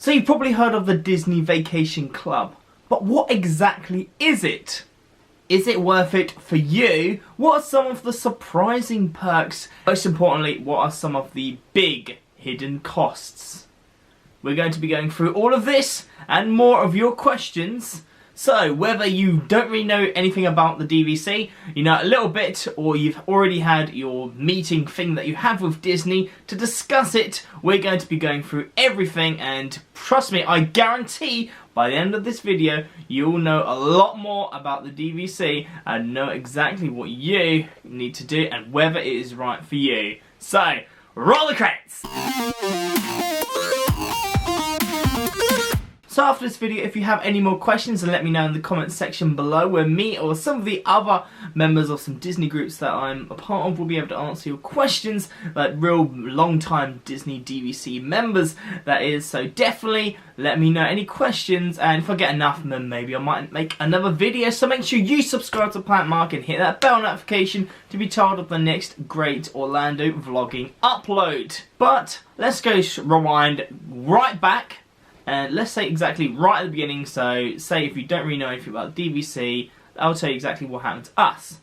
So you've probably heard of the Disney Vacation Club, but what exactly is it? Is it worth it for you? What are some of the surprising perks? Most importantly, what are some of the big hidden costs? We're going to be going through all of this and more of your questions. So, whether you don't really know anything about the DVC, you know a little bit, or you've already had your meeting thing that you have with Disney to discuss it, we're going to be going through everything, and trust me, I guarantee by the end of this video, you'll know a lot more about the DVC and know exactly what you need to do and whether it is right for you. So, roll the credits! So after this video, if you have any more questions, then let me know in the comments section below, where me or some of the other members of some Disney groups that I'm a part of will be able to answer your questions, like real long-time Disney DVC members, that is. So definitely let me know any questions, and if I get enough, then maybe I might make another video. So make sure you subscribe to Planet Mark and hit that bell notification to be told of the next great Orlando vlogging upload. But let's go rewind right back. And let's say exactly right at the beginning, so say if you don't really know anything about DVC, I'll tell you exactly what happened to us.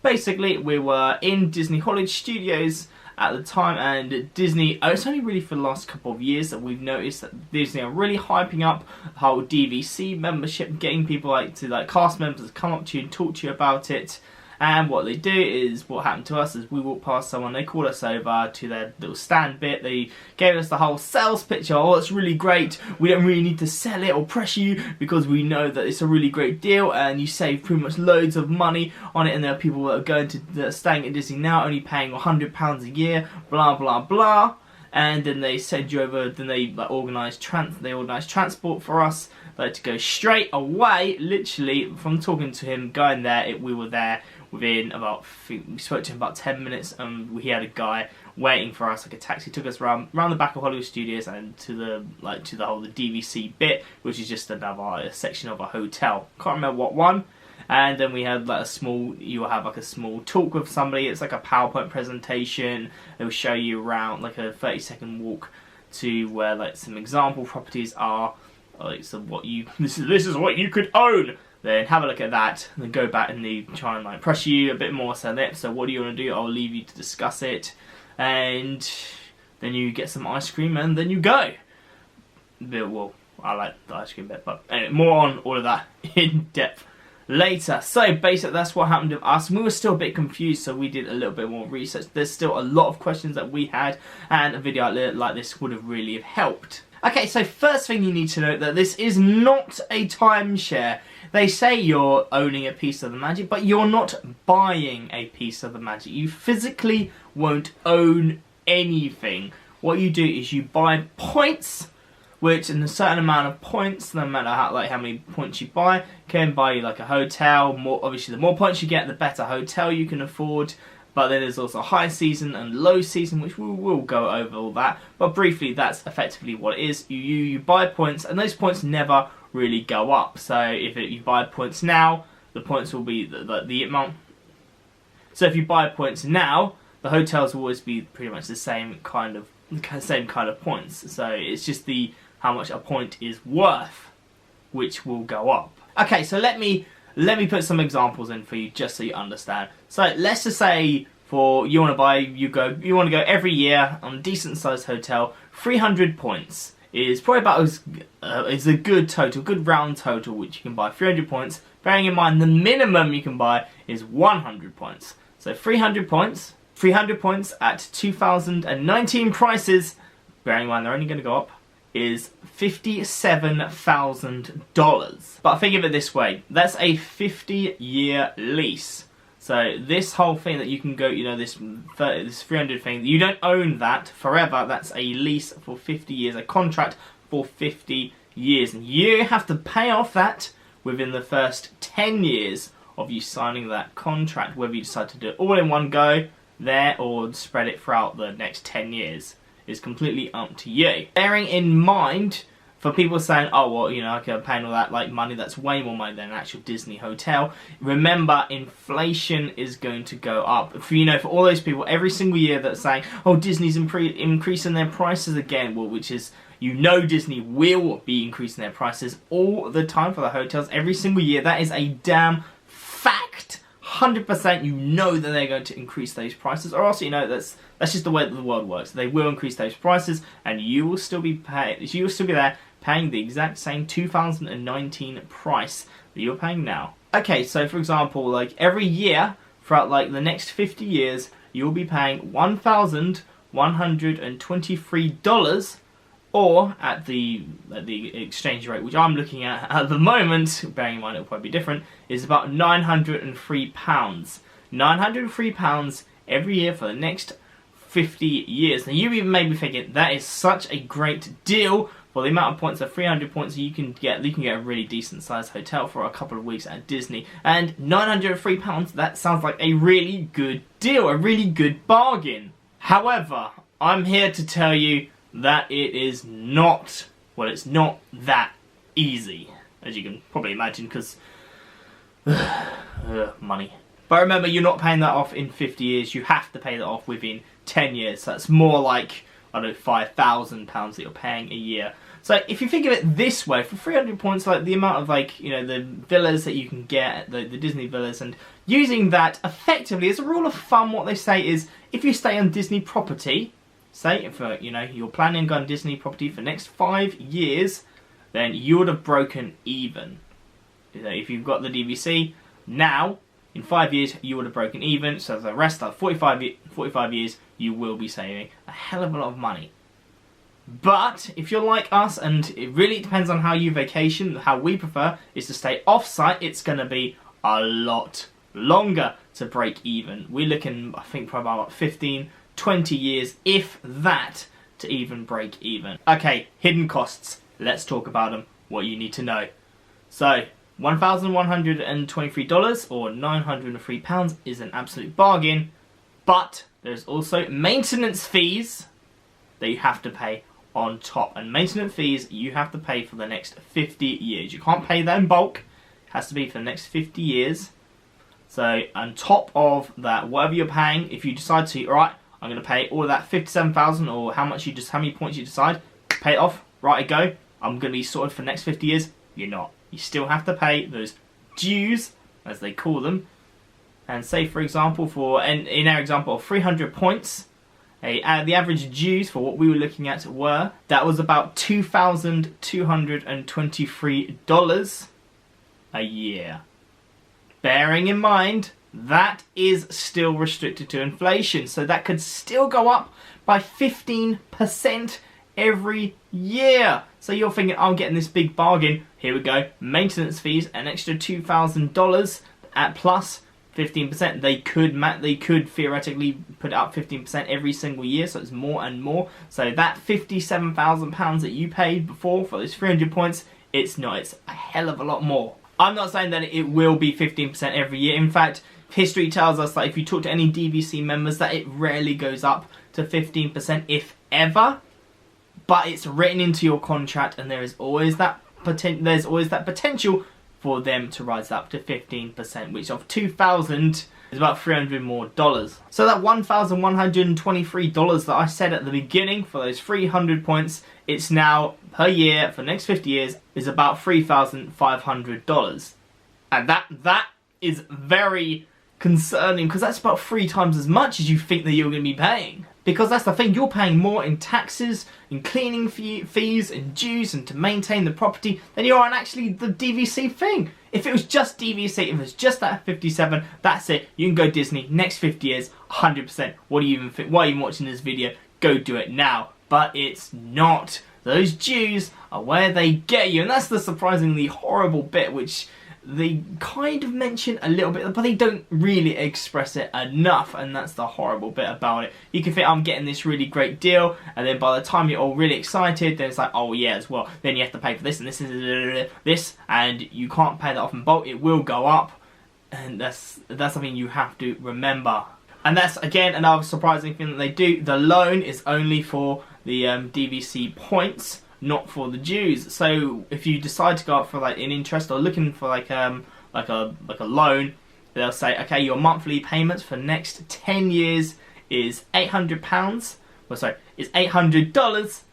Basically, we were in Disney Hollywood Studios at the time, and Disney, it's only really for the last couple of years that we've noticed that Disney are really hyping up the whole DVC membership, getting people like cast members to come up to you and talk to you about it. And what they do is, what happened to us is we walked past someone, they called us over to their little stand bit, they gave us the whole sales pitch. Oh, it's really great, we don't really need to sell it or pressure you because we know that it's a really great deal and you save pretty much loads of money on it, and there are people that are going to, that are staying at Disney now only paying £100 a year, blah blah blah. And then they send you over, then they organise transport for us, to go straight away, literally, from talking to him, going there, we were there within about, we spoke to him about 10 minutes, and he had a guy waiting for us, like a taxi, took us around the back of Hollywood Studios and to the whole DVC bit, which is just another section of a hotel. Can't remember what one. And then we had you will have a small talk with somebody. It's like a PowerPoint presentation. It will show you around, like a 30-second walk to where some example properties are. So this is what you could own. Then have a look at that, and then go back and they try and pressure you a bit more. So what do you want to do? I'll leave you to discuss it, and then you get some ice cream, and then you go. Well, I like the ice cream bit, but anyway, more on all of that in depth later. So basically that's what happened with us. We were still a bit confused, so we did a little bit more research. There's still a lot of questions that we had, and a video like this would have really helped. Okay, so first thing you need to know that this is not a timeshare. They say you're owning a piece of the magic, but you're not buying a piece of the magic. You physically won't own anything. What you do is you buy points, which in a certain amount of points, no matter how many points you buy, can buy you a hotel. Obviously, the more points you get, the better hotel you can afford. But then there's also high season and low season, which we will go over all that. But briefly, that's effectively what it is. You buy points, and those points never really go up. So if you buy points now, the points will be the amount. So if you buy points now, the hotels will always be pretty much the same kind of points. So it's just how much a point is worth, which will go up. Okay, so let me put some examples in for you, just so you understand. So let's just say you want to go every year on a decent sized hotel. 300 points is probably about is a good total, good round total, which you can buy 300 points. Bearing in mind the minimum you can buy is 100 points. So 300 points at 2019 prices, bearing in mind they're only going to go up, is $57,000. But think of it this way, that's a 50-year lease. So this whole thing that you can go, this 300 thing, you don't own that forever. That's a lease for 50 years, a contract for 50 years. And you have to pay off that within the first 10 years of you signing that contract, whether you decide to do it all in one go there or spread it throughout the next 10 years. Is completely up to you. Bearing in mind, for people saying, oh well, okay, I'm paying all that money, that's way more money than an actual Disney hotel. Remember, inflation is going to go up. For all those people every single year that's saying, oh, Disney's increasing their prices again, well, which is You know Disney will be increasing their prices all the time for the hotels every single year. That is a damn fact. 100%, you know that they're going to increase those prices, or else you know that's just the way that the world works. They will increase those prices, and you will still be there paying the exact same 2019 price that you're paying now. Okay, so for example, like every year throughout like the next 50 years, you'll be paying $1,123, or at the exchange rate which I'm looking at the moment, bearing in mind it'll probably be different, is about £903. £903 every year for the next 50 years. Now you may be thinking that is such a great deal for the amount of points, of 300 points you can get a really decent sized hotel for a couple of weeks at Disney. And £903, that sounds like a really good deal, a really good bargain. However, I'm here to tell you that it is not, well, it's not that easy, as you can probably imagine, because money. But remember, you're not paying that off in 50 years, you have to pay that off within 10 years, so that's more like, I don't know, £5,000 that you're paying a year. So if you think of it this way, for 300 points, like the amount of like, you know, the villas that you can get, the Disney villas, and using that effectively as a rule of thumb, what they say is, if you stay on Disney property, say if you know, you're planning on going Disney property for the next 5 years, then you would have broken even. You know, if you've got the DVC now, in 5 years you would have broken even, so the rest of 45 years you will be saving a hell of a lot of money. But if you're like us, and it really depends on how you vacation, how we prefer is to stay off-site, it's going to be a lot longer to break even. We're looking, I think, probably about 15, 20 years, if that, to even break even. Okay, hidden costs. Let's talk about them, what you need to know. So, $1,123 or £903 is an absolute bargain, but there's also maintenance fees that you have to pay on top. And maintenance fees you have to pay for the next 50 years. You can't pay that in bulk. It has to be for the next 50 years. So on top of that, whatever you're paying, if you decide to, alright, I'm going to pay all of that 57,000 or how many points you decide, pay it off, right, I go, I'm going to be sorted for the next 50 years. You're not. You still have to pay those dues, as they call them. And say, for example, in our example of 300 points, the average dues for what we were looking at that was about $2,223 a year. Bearing in mind, that is still restricted to inflation, so that could still go up by 15% every year. So you're thinking, I'm getting this big bargain. Here we go. Maintenance fees, an extra $2,000 at plus 15%. They could theoretically put it up 15% every single year, so it's more and more. So that £57,000 that you paid before for those 300 points, it's not. It's a hell of a lot more. I'm not saying that it will be 15% every year. In fact, history tells us that if you talk to any DVC members, that it rarely goes up to 15%, if ever. But it's written into your contract, and there is always that potential for them to rise up to 15%, which of 2,000 is about $300 more. So that $1,123 that I said at the beginning for those 300 points, it's now per year for the next 50 years is about $3,500. And that is very concerning, because that's about 3 times as much as you think that you're going to be paying. Because that's the thing, you're paying more in taxes, in cleaning fees, and dues, and to maintain the property than you are on actually the DVC thing. If it was just DVC, if it was just that 57, that's it. You can go Disney, next 50 years, 100%. What do you even think? Why are you watching this video? Go do it now. But it's not. Those dues are where they get you, and that's the surprisingly horrible bit, which they kind of mention a little bit, but they don't really express it enough, and that's the horrible bit about it. You can think, I'm getting this really great deal, and then by the time you're all really excited, then it's like, oh yeah, as well, then you have to pay for this, and this, and you can't pay that off in bulk. It will go up, and that's something you have to remember. And that's, again, another surprising thing that they do. The loan is only for the DVC points, not for the dues. So if you decide to go up for like an interest or looking for like a loan, they'll say, okay, your monthly payments for next 10 years is £800. Well, sorry, is $800,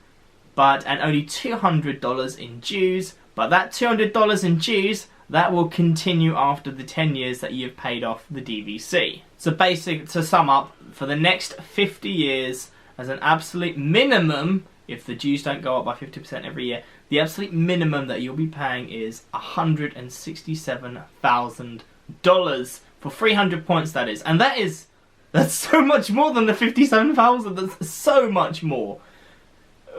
and only $200 in dues. But that $200 in dues, that will continue after the 10 years that you've paid off the DVC. So basically, to sum up, for the next 50 years, as an absolute minimum, if the dues don't go up by 50% every year, the absolute minimum that you'll be paying is $167,000 for 300 points, that is. And that's so much more than the 57,000. That's so much more.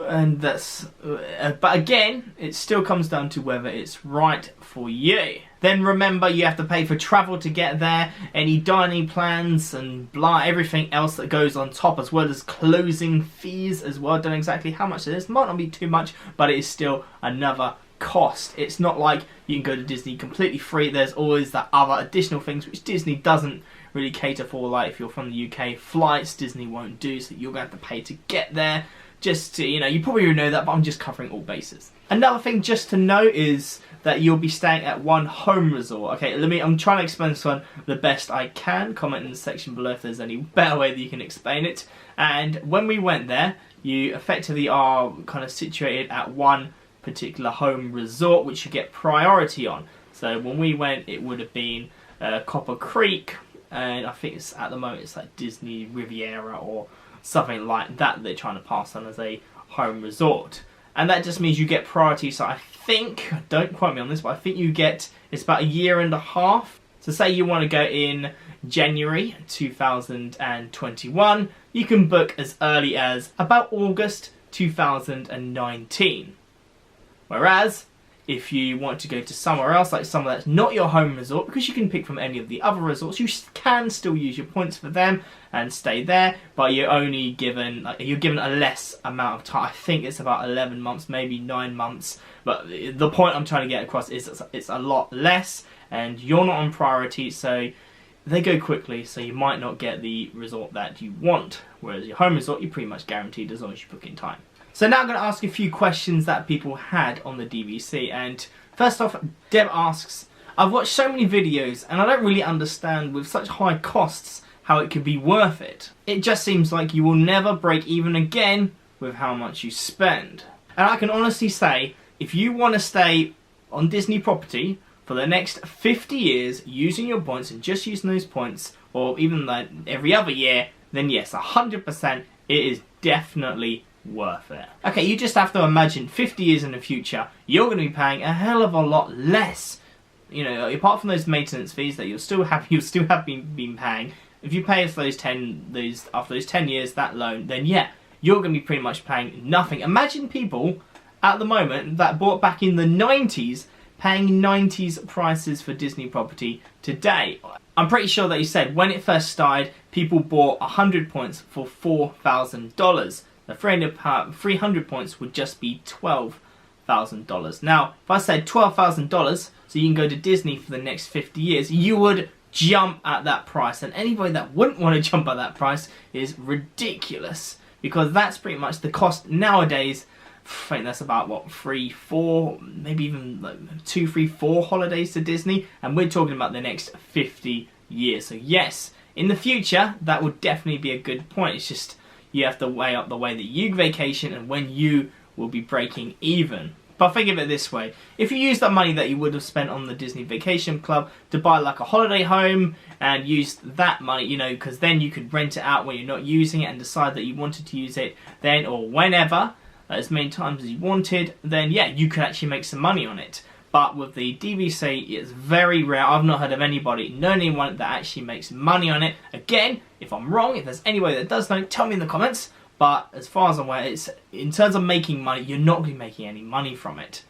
And that's, but again, it still comes down to whether it's right for you. Then remember, you have to pay for travel to get there, any dining plans and blah, everything else that goes on top, as well as closing fees as well. Don't know exactly how much it is, might not be too much, but it is still another cost. It's not like you can go to Disney completely free. There's always that other additional things which Disney doesn't really cater for, like if you're from the UK, flights Disney won't do, so you're going to have to pay to get there. Just to, you probably already know that, but I'm just covering all bases. Another thing just to know is that you'll be staying at one home resort. Okay, I'm trying to explain this one the best I can. Comment in the section below if there's any better way that you can explain it. And when we went there, you effectively are kind of situated at one particular home resort, which you get priority on. So when we went, it would have been Copper Creek, and I think it's at the moment it's like Disney Riviera or something like that they're trying to pass on as a home resort. And that just means you get priority. So I think, don't quote me on this, but I think you get, it's about a year and a half. So say you want to go in January 2021, you can book as early as about August 2019. Whereas, if you want to go to somewhere else, like somewhere that's not your home resort, because you can pick from any of the other resorts, you can still use your points for them and stay there, but you're only given, you're given a less amount of time. I think it's about 11 months, maybe 9 months, but the point I'm trying to get across is it's a lot less, and you're not on priority, so they go quickly, so you might not get the resort that you want, whereas your home resort, you're pretty much guaranteed as long as you book in time. So now I'm going to ask a few questions that people had on the DVC, and first off, Deb asks, I've watched so many videos and I don't really understand with such high costs how it could be worth it. It just seems like you will never break even again with how much you spend. And I can honestly say, if you want to stay on Disney property for the next 50 years using your points and just using those points, or even like every other year, then yes, 100% it is definitely worth it. Okay, you just have to imagine 50 years in the future, you're going to be paying a hell of a lot less. Apart from those maintenance fees that you'll still have been paying. If you pay after those 10 years that loan, then yeah, you're going to be pretty much paying nothing. Imagine people at the moment that bought back in the 90s paying 90s prices for Disney property today. I'm pretty sure that you said when it first started, people bought 100 points for $4,000. The 300 points would just be $12,000. Now, if I said $12,000, so you can go to Disney for the next 50 years, you would jump at that price. And anybody that wouldn't want to jump at that price is ridiculous, because that's pretty much the cost nowadays. I think that's about, what, 3, 4, maybe even like 2, 3, 4 holidays to Disney. And we're talking about the next 50 years. So yes, in the future, that would definitely be a good point. It's just, you have to weigh up the way that you vacation and when you will be breaking even. But think of it this way, if you use that money that you would have spent on the Disney Vacation Club to buy like a holiday home and use that money, because then you could rent it out when you're not using it and decide that you wanted to use it then or whenever, as many times as you wanted, then yeah, you could actually make some money on it. But with the DVC, it's very rare. I've not heard of anybody, know anyone that actually makes money on it. Again, if I'm wrong, if there's anybody that does know, tell me in the comments. But as far as I'm aware, it's, in terms of making money, you're not going to be making any money from it.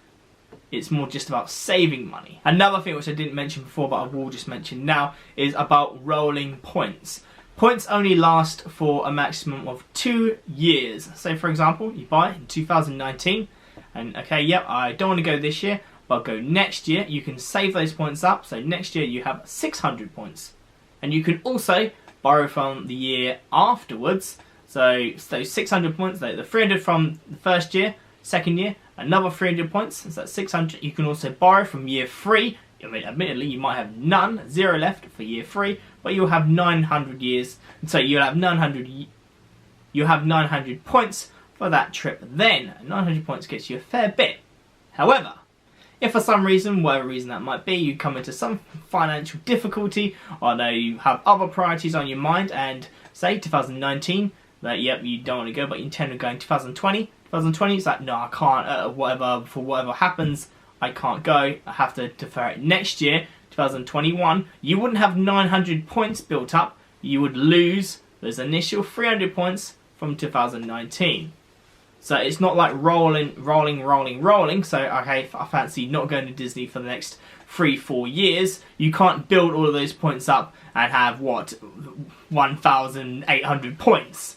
It's more just about saving money. Another thing which I didn't mention before, but I will just mention now, is about rolling points. Points only last for a maximum of 2 years. So for example, you buy it in 2019, and okay, yep, I don't want to go this year, but I'll go next year. You can save those points up, so next year you have 600 points. And you can also borrow from the year afterwards, so 600 points, like the 300 from the first year, second year, another 300 points, so that's 600. You can also borrow from year 3. I mean, admittedly, you might have none, 0 left for year 3, but you'll have 900 years, so you'll have 900 points for that trip then. 900 points gets you a fair bit. However, if for some reason, whatever reason that might be, you come into some financial difficulty, or no, you have other priorities on your mind, and say 2019, that yep, you don't want to go, but you intend on going 2020. 2020, it's like, no, I can't, for whatever happens, I can't go, I have to defer it next year, 2021. You wouldn't have 900 points built up, you would lose those initial 300 points from 2019. So it's not like rolling. So, okay, I fancy not going to Disney for the next 3-4 years. You can't build all of those points up and have, what, 1,800 points.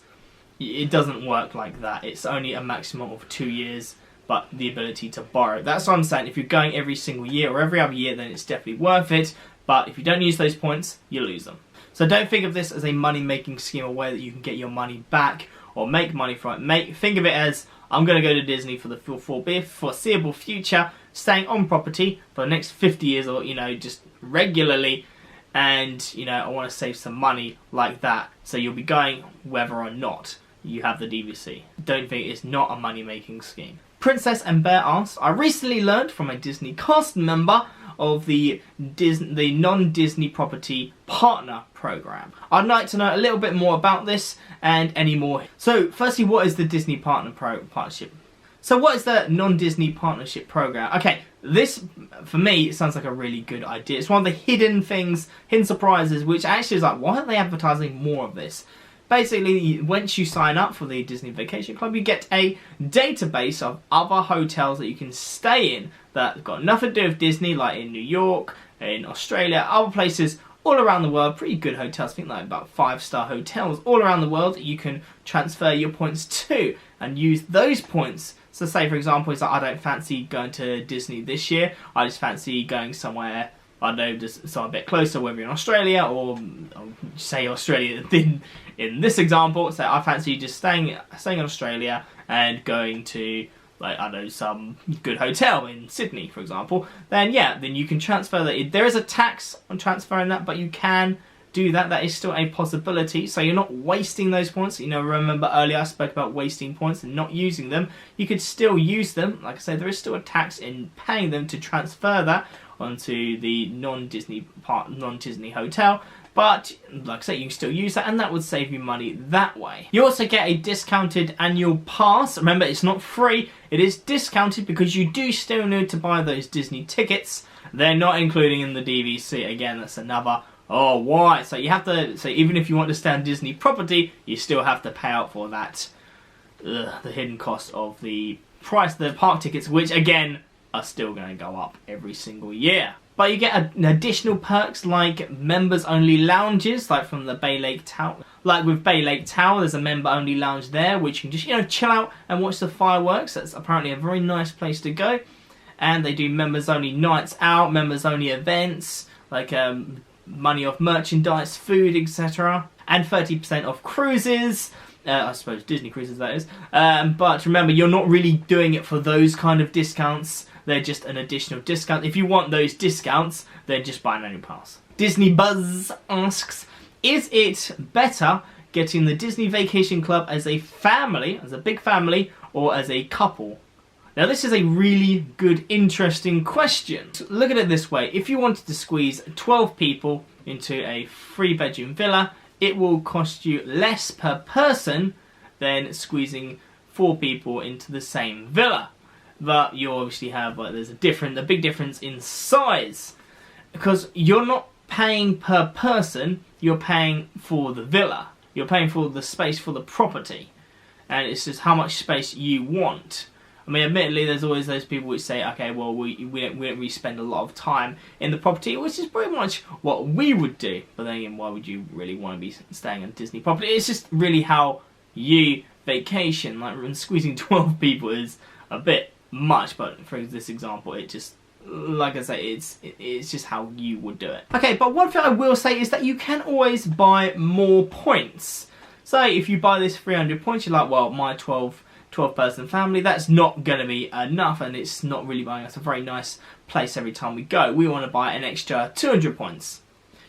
It doesn't work like that. It's only a maximum of 2 years, but the ability to borrow. That's what I'm saying. If you're going every single year or every other year, then it's definitely worth it. But if you don't use those points, you lose them. So don't think of this as a money-making scheme, a way that you can get your money back or make money from it. Think of it as, I'm going to go to Disney for the foreseeable future, staying on property for the next 50 years, or, you know, just regularly, and, you know, I want to save some money like that. So you'll be going whether or not you have the DVC. Don't think it's not a money-making scheme. Princess and Bear asks, I recently learned from a Disney cast member of the non-Disney property partner program. I'd like to know a little bit more about this and any more. So, firstly, what is the Disney partnership? So, what is the non-Disney partnership program? Okay, this, for me, sounds like a really good idea. It's one of the hidden things, hidden surprises, which actually is like, why aren't they advertising more of this? Basically, once you sign up for the Disney Vacation Club, you get a database of other hotels that you can stay in that have got nothing to do with Disney, like in New York, in Australia, other places all around the world, pretty good hotels, I think like about 5-star hotels all around the world that you can transfer your points to and use those points. So say, for example, it's like, I don't fancy going to Disney this year, I just fancy going somewhere, I don't know, just somewhere a bit closer, whether you're in Australia or say Australia in this example, say I fancy just staying in Australia and going to, like, I don't know, some good hotel in Sydney, for example, then yeah, then you can transfer that. There is a tax on transferring that, but you can do that. That is still a possibility, so you're not wasting those points. You know, remember earlier I spoke about wasting points and not using them. You could still use them. Like I said, there is still a tax in paying them to transfer that onto the non-Disney hotel. But, like I say, you can still use that, and that would save you money that way. You also get a discounted annual pass. Remember, it's not free. It is discounted because you do still need to buy those Disney tickets. They're not including in the DVC. Again, that's another, oh, why? So you have to, so even if you want to stay on Disney property, you still have to pay out for that, the hidden cost of the price of the park tickets, which, again, are still going to go up every single year. But you get additional perks like members-only lounges, like from the Bay Lake Tower. Like with Bay Lake Tower, there's a member-only lounge there, which you can just, you know, chill out and watch the fireworks. That's apparently a very nice place to go. And they do members-only nights out, members-only events, like money off merchandise, food, etc. And 30% off cruises. I suppose Disney cruises, that is. But remember, you're not really doing it for those kind of discounts. They're just an additional discount. If you want those discounts, then just buy an annual pass. Disney Buzz asks, is it better getting the Disney Vacation Club as a family, as a big family, or as a couple? Now this is a really good, interesting question. So look at it this way. If you wanted to squeeze 12 people into a 3-bedroom villa, it will cost you less per person than squeezing 4 people into the same villa. But you obviously have, like, there's a big difference in size, because you're not paying per person, you're paying for the villa. You're paying for the space for the property, and it's just how much space you want. I mean, admittedly, there's always those people which say, okay, well, we don't really spend a lot of time in the property, which is pretty much what we would do. But then again, why would you really want to be staying on Disney property? It's just really how you vacation. Like, squeezing 12 people is a bit much, but for this example, it just, like I say, it's just how you would do it. Okay, but one thing I will say is that you can always buy more points. So if you buy this 300 points, you're like, well, my 12-person family, that's not going to be enough, and it's not really buying us a very nice place every time we go. We want to buy an extra 200 points.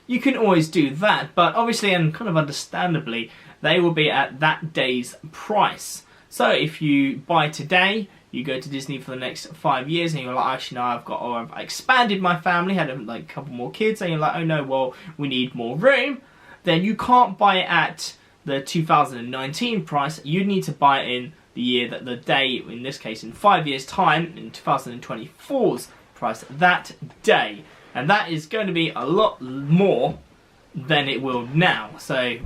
You can always do that, but obviously and kind of understandably, they will be at that day's price. So if you buy today, you go to Disney for the next 5 years, and you're like, actually, no, I've expanded my family, had like a couple more kids, and you're like, oh no, well, we need more room. Then you can't buy it at the 2019 price. You need to buy it in the year that the day, in this case, in 5 years' time, in 2024's price that day, and that is going to be a lot more than it will now. So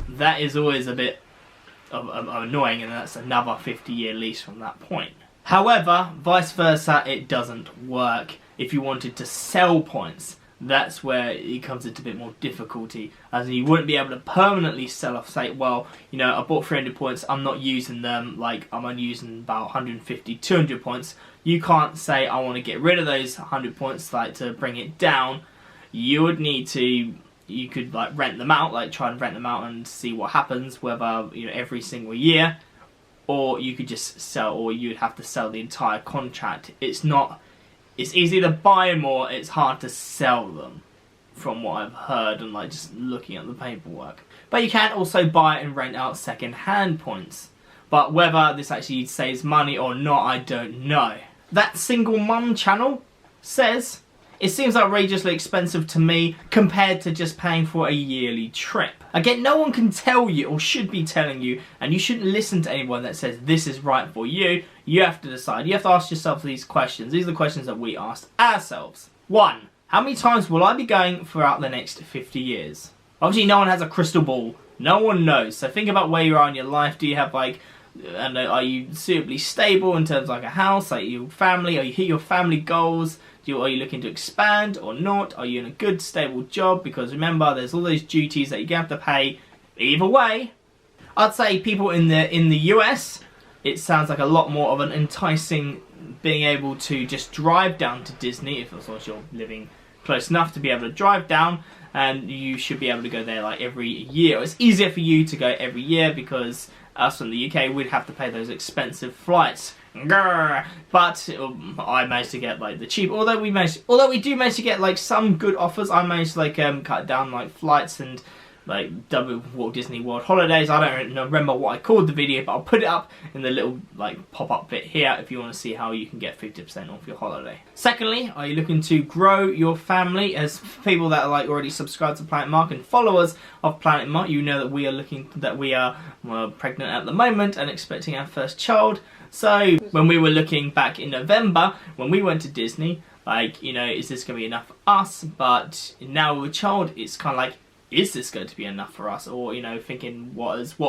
that is always a bit of annoying, and that's another 50-year lease from that point. However, vice versa, it doesn't work. If you wanted to sell points, that's where it comes into a bit more difficulty, as you wouldn't be able to permanently sell off, say, well, you know, I bought 300 points, I'm not using them, like I'm only using about 150, 200 points. You can't say I want to get rid of those 100 points, like to bring it down. You would need to, you could like rent them out, like try and rent them out and see what happens, whether, you know, every single year, or you could just sell, or you'd have to sell the entire contract. It's easy to buy more, it's hard to sell them, from what I've heard and like just looking at the paperwork. But you can also buy and rent out second-hand points. But whether this actually saves money or not, I don't know. That single mum channel says, it seems outrageously expensive to me compared to just paying for a yearly trip. Again, no one can tell you or should be telling you, and you shouldn't listen to anyone that says this is right for you. You have to decide. You have to ask yourself these questions. These are the questions that we asked ourselves. 1. How many times will I be going throughout the next 50 years? Obviously, no one has a crystal ball. No one knows. So think about where you are in your life. Do you have like, and are you suitably stable in terms of like a house, like your family? Are you hit your family goals? Are you looking to expand or not? Are you in a good, stable job? Because remember, there's all those duties that you have to pay either way. I'd say people in the US, it sounds like a lot more of an enticing being able to just drive down to Disney, if as long as you're living close enough to be able to drive down, and you should be able to go there like every year. It's easier for you to go every year because us in the UK, we'd have to pay those expensive flights. Grr. But I managed to get like the cheap. Although we do manage to get like some good offers. I managed to like cut down like flights and like Walt Disney World holidays. I don't remember what I called the video, but I'll put it up in the little like pop-up bit here if you want to see how you can get 50% off your holiday. Secondly, are you looking to grow your family? As people that are like already subscribed to Planet Mark and followers of Planet Mark, you know that we are pregnant at the moment and expecting our first child. So when we were looking back in November, when we went to Disney, like, you know, is this going to be enough for us? But now with a child, it's kind of like, is this going to be enough for us? Or, you know, thinking that's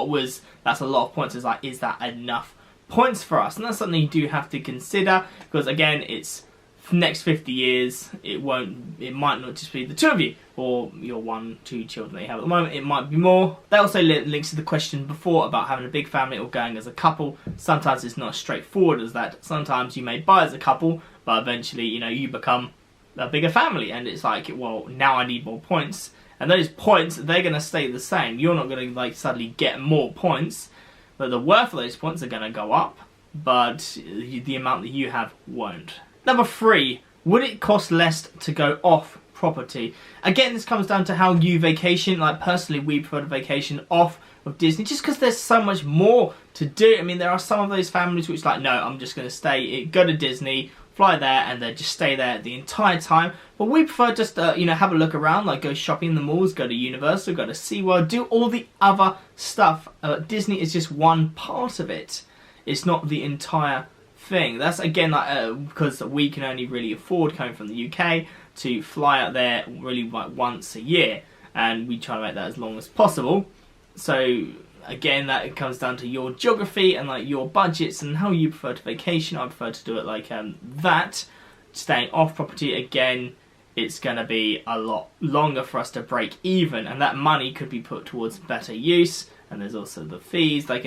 a lot of points. It's like, is that enough points for us? And that's something you do have to consider, because again, it's next 50 years, it might not just be the two of you, or your 1-2 children that you have at the moment, it might be more. That also links to the question before about having a big family or going as a couple. Sometimes it's not as straightforward as that. Sometimes you may buy as a couple, but eventually, you know, you become a bigger family, and it's like, well, now I need more points. And those points, they're going to stay the same. You're not going to like suddenly get more points, but the worth of those points are going to go up, but the amount that you have won't. Number 3, would it cost less to go off property? Again, this comes down to how you vacation. Like personally, we prefer to vacation off of Disney just because there's so much more to do. I mean, there are some of those families which like, no, I'm just going to go to Disney, fly there, and then just stay there the entire time. But we prefer just you know, have a look around, like go shopping in the malls, go to Universal, go to SeaWorld, do all the other stuff. Disney is just one part of it. It's not the entire thing. That's again like because we can only really afford, coming from the UK, to fly out there really like once a year, and we try to make that as long as possible. So again, that comes down to your geography and like your budgets and how you prefer to vacation. I prefer to do it like that. Staying off property, again, it's going to be a lot longer for us to break even, and that money could be put towards better use. And there's also the fees, like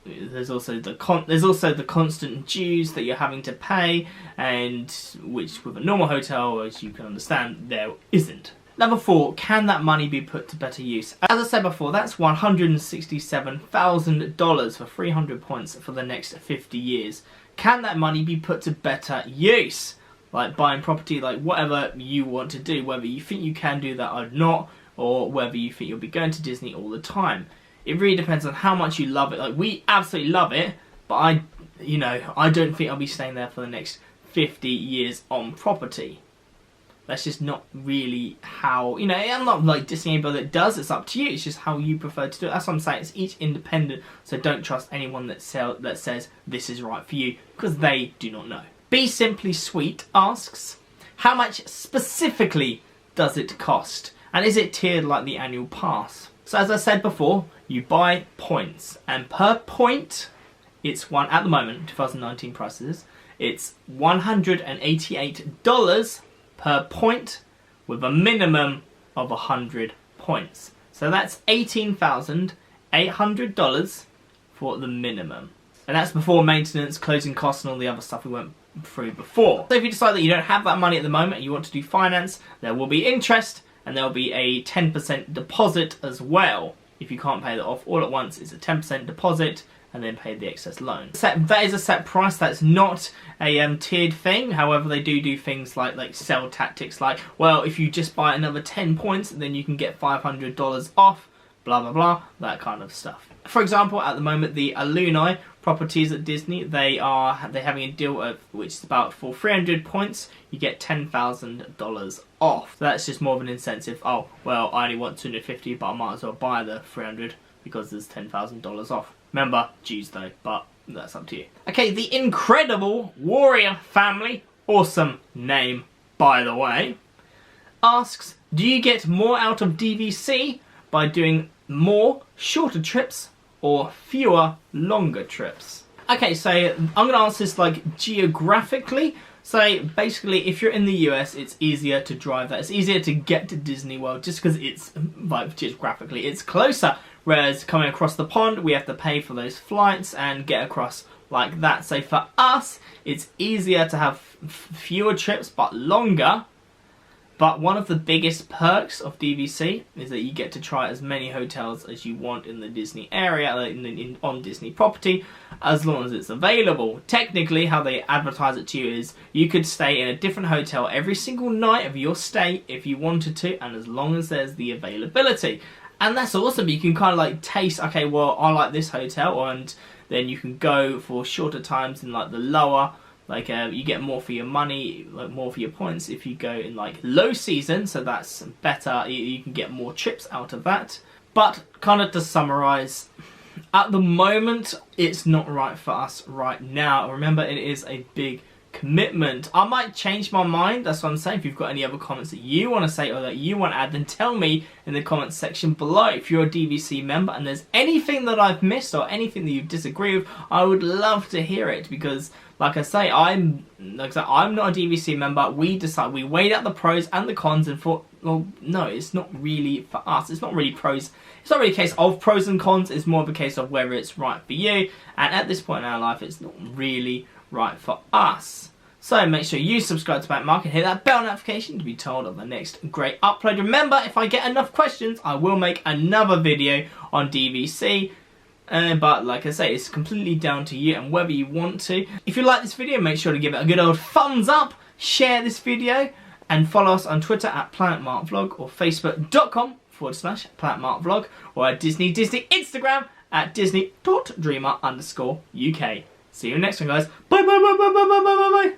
there's also the constant dues that you're having to pay, and which with a normal hotel, as you can understand, there isn't. Number 4, can that money be put to better use? As I said before, that's $167,000 for 300 points for the next 50 years. Can that money be put to better use? Like buying property, like whatever you want to do, whether you think you can do that or not, or whether you think you'll be going to Disney all the time. It really depends on how much you love it. Like, we absolutely love it, but I don't think I'll be staying there for the next 50 years on property. That's just not really how, I'm not like Disney anybody that does, it's up to you, it's just how you prefer to do it. That's what I'm saying, it's each independent, so don't trust anyone that says this is right for you, because they do not know. Be Simply Sweet asks, how much specifically does it cost? And is it tiered like the annual pass? So as I said before, you buy points, and per point, it's at the moment, 2019 prices, it's $188 per point with a minimum of 100 points. So that's $18,800 for the minimum. And that's before maintenance, closing costs and all the other stuff we went through before. So if you decide that you don't have that money at the moment and you want to do finance, there will be interest and there will be a 10% deposit as well. If you can't pay that off all at once, it's a 10% deposit and then pay the excess loan. That is a set price, that's not a tiered thing. However, they do things like sell tactics, like, well, if you just buy another 10 points, then you can get $500 off, blah, blah, blah, that kind of stuff. For example, at the moment, the Alumni properties at Disney, they're having a deal of, which is about for 300 points, you get $10,000 off. So that's just more of an incentive. Oh, well, I only want 250, but I might as well buy the 300 because there's $10,000 off. Remember, Jews though, but that's up to you. Okay, the Incredible Warrior Family, awesome name by the way, asks, do you get more out of DVC by doing more shorter trips or fewer longer trips? Okay, so I'm going to answer this like geographically. So basically, if you're in the US, it's easier to drive that. It's easier to get to Disney World just because it's, like, geographically, it's closer. Whereas coming across the pond, we have to pay for those flights and get across like that. So for us, it's easier to have fewer trips but longer. But one of the biggest perks of DVC is that you get to try as many hotels as you want in the Disney area, on Disney property, as long as it's available. Technically, how they advertise it to you is you could stay in a different hotel every single night of your stay if you wanted to, and as long as there's the availability. And that's awesome. You can kind of like taste, okay, well, I like this hotel, and then you can go for shorter times in like the lower, like you get more for your money, like more for your points if you go in like low season, so that's better. You can get more trips out of that. But kind of to summarize, at the moment, it's not right for us right now. Remember, it is a big commitment. I might change my mind, that's what I'm saying. If you've got any other comments that you want to say or that you want to add, then tell me in the comments section below. If you're a DVC member and there's anything that I've missed or anything that you disagree with, I would love to hear it, because like I say, I'm not a DVC member. We weighed out the pros and the cons and thought, well, no, it's not really for us. It's not really pros. It's not really a case of pros and cons. It's more of a case of whether it's right for you. And at this point in our life, it's not really right for us. So make sure you subscribe to Back Mark and hit that bell notification to be told of the next great upload. Remember, if I get enough questions, I will make another video on DVC. But like I say, it's completely down to you and whether you want to. If you like this video, make sure to give it a good old thumbs up, share this video, and follow us on Twitter at PlanetMarkVlog or Facebook.com/PlanetMarkVlog, or at Disney Instagram at Disney.Dreamer_UK. See you next time, guys. Bye bye bye bye bye bye bye bye.